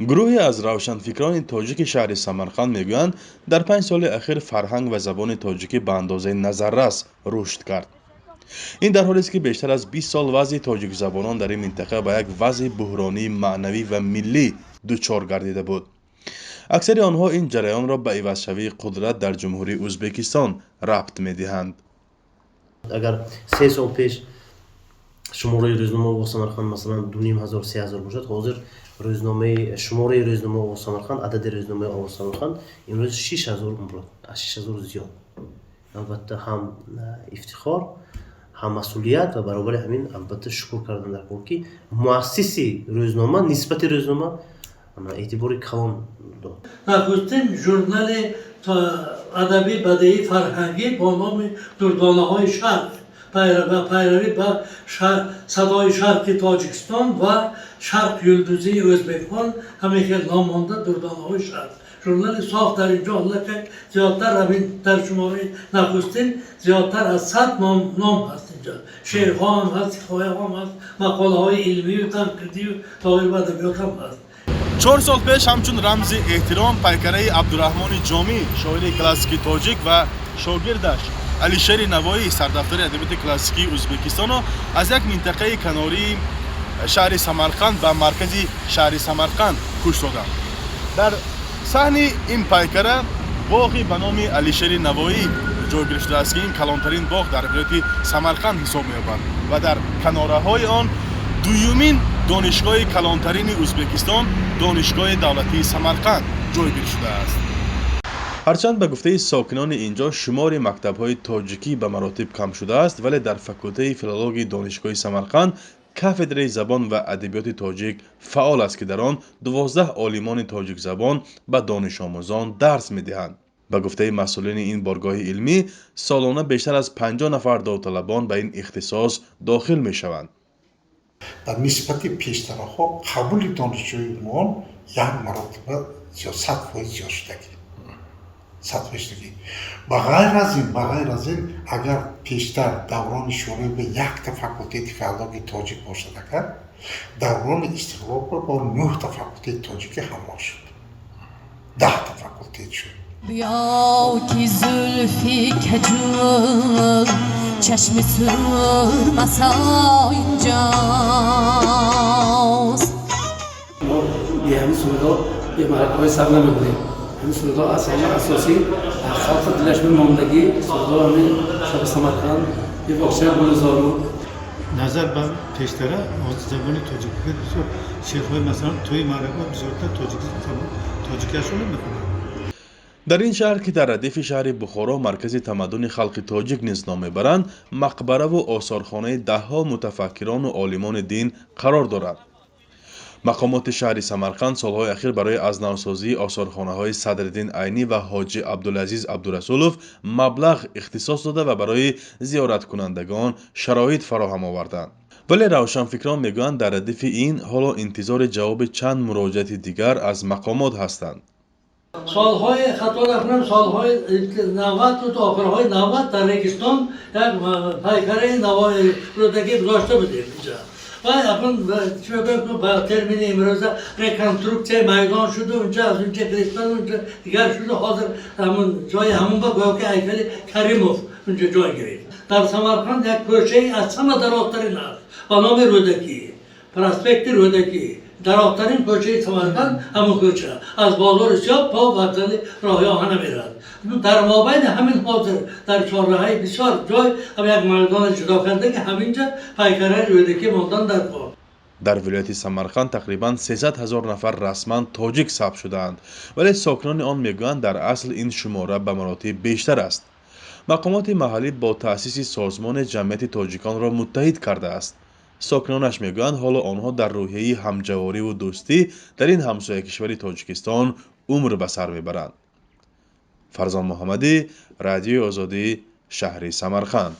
گروهی از روشنفکران تاجیک شهر سمرقند میگویند در 5 سال اخیر فرهنگ و زبان تاجیکی به اندازه نظررس رشد کرد. این در حالی است که بیشتر از 20 سال وضع تاجیک زبانان در این منطقه به یک وضع بحرانی معنوی و ملی دچار گردیده بود. اکثر آنها این جریان را به عوض‌شوی قدرت در جمهوری ازبکستان ربط می‌دهند. اگر 3 سال پیش شماره روزنامه آواز سمرقند مثلا 2500 3000 باشد، حاضر روزنامه شماره روزنامه آواز سمرقند، عدد روزنامه آواز سمرقند امروز 6000 می‌باشد، از 6000 زیاد. البته هم افتخار، هم مسئولیت و برابر همین البته شکر کردن در حالی که مؤسسی روزنامه نسبت روزنامه اعتباری کلان داد. نخستین ژورنال ادبی بدیهی فرهنگی با نام دردانه‌های شرق پیروی به صدای شرق تاجیکستان و شرق یلدوزی ازبکستان همیشه نام مانده دردانه‌های شرق. ژورنال صاف در اینجا الله که زیادتر در شماره نخستین زیادتر از 100 نام هست اینجا. شعرها هم هست، حکایه هم هست، مقاله های علمی و تنقیدی و تاریخ و ادبیات هم هست. 4 سال پیش همچون رمز احترام پیکره عبدالرحمن جامی، شاعر کلاسیکی تاجیک و شاگردش علیشیر نوایی، سردفتر ادبیات کلاسیکی ازبکستان را از یک منطقه کناری شهر سمرقند به مرکز شهر سمرقند کش دادند. در صحن این پیکره باغی به نام علیشیر نوایی جای گرفته است که این کلانترین باغ در ولایت سمرقند حساب می‌یابد و در کناره‌های آن دومین دانشگاه کلانترین ازبکستان، دانشگاه دولتی سمرقند جایگیر شده است. هرچند به گفته ساکنان اینجا شمار مکتب‌های تاجیکی به مراتب کم شده است، ولی در فاکولته فیلولوژی دانشگاه سمرقند کافدره زبان و ادبیات تاجیک فعال است که در آن 12 عالمان تاجیک زبان به دانش آموزان درس می‌دهند. به گفته مسئولین این بارگاه علمی، سالانه بیشتر از 50 نفر داوطلبان به این اختصاص داخل می‌شوند. در نسبت پیشترها قبول دانشجویان یک مرتبه 100% زیاد شدگی. بغیر از این اگر پیشتر دوران شروع به یک تا فاکولته فیلولوژی تاجیک باشد، دوران استقلال با 9 تا فاکولته تاجیک همراه شد، 10 تا فاکولته شد. بیا که زلفی کجور چشم سرمسا اینجاست. ما به همین سودا به مرکبای سر نمیبودیم. همین سودا اساسی خلق دلش به ماندگی سودا همین شهر سمرقند یه واقعه گلزارو. نظر به پیشتره از زبان تاجیکی بسیار شیخ‌های مثلا توی مرکب بزرگتر تاجیکیشون میکنن. در این شهر که در ردیف شهر بخارا مرکز تمدن خلق تاجیک نیز نام میبرند، مقبره و آثارخانه دهها متفکران و عالمان دین قرار دارد. مقامات شهر سمرقند سالهای اخیر برای از نوسازی آثارخانه‌های صدرالدین عینی و حاجی عبدالعزیز عبدالرسولوف مبلغ اختصاص داده و برای زیارت کنندگان شرایط فراهم آوردند. ولی روشنفکران میگویند در ردیف این حالا انتظار جواب چند مراجعت دیگر از مقامات هستند. سالهای خطا نکنم سالهای 90 تا آخرهای 90 در رگستان یک پیکره نوای رودکی گذاشته بودیم اینجا. و اپن با ترمین امروز ریکنستروکسیون میدان شده اونجا از اونجا کریستال اونجا دیگر شده حاضر همون جای همون با گویا که هیکل کریموف اونجا جای گرفت. در سمرقند یک کوچه از همه درازترین است با نام رودکی، پراسپکت رودکی. درازترین کوچه سمرقند همون کوچه از بازار سیاه تا وطن راه آهن میرد. در مابین همین حاضر در چهارراهی بسیار جای هم یک میدان جدا کرده که همینجا پیکره رودکی ماندن در پا. در ولایت سمرقند تقریباً 300,000 نفر رسما تاجیک ثبت شدند، ولی ساکنان آن میگویند در اصل این شماره به مراتب بیشتر است. مقامات محلی با تأسیس سازمان جمعیت تاجیکان را متحد کرده است. ساکنانش میگویند حالا آنها در روحیه همجواری و دوستی در این همسایه کشور تاجیکستان عمر به سر میبرند. فرزان محمدی، رادیو آزادی، شهر سمرقند.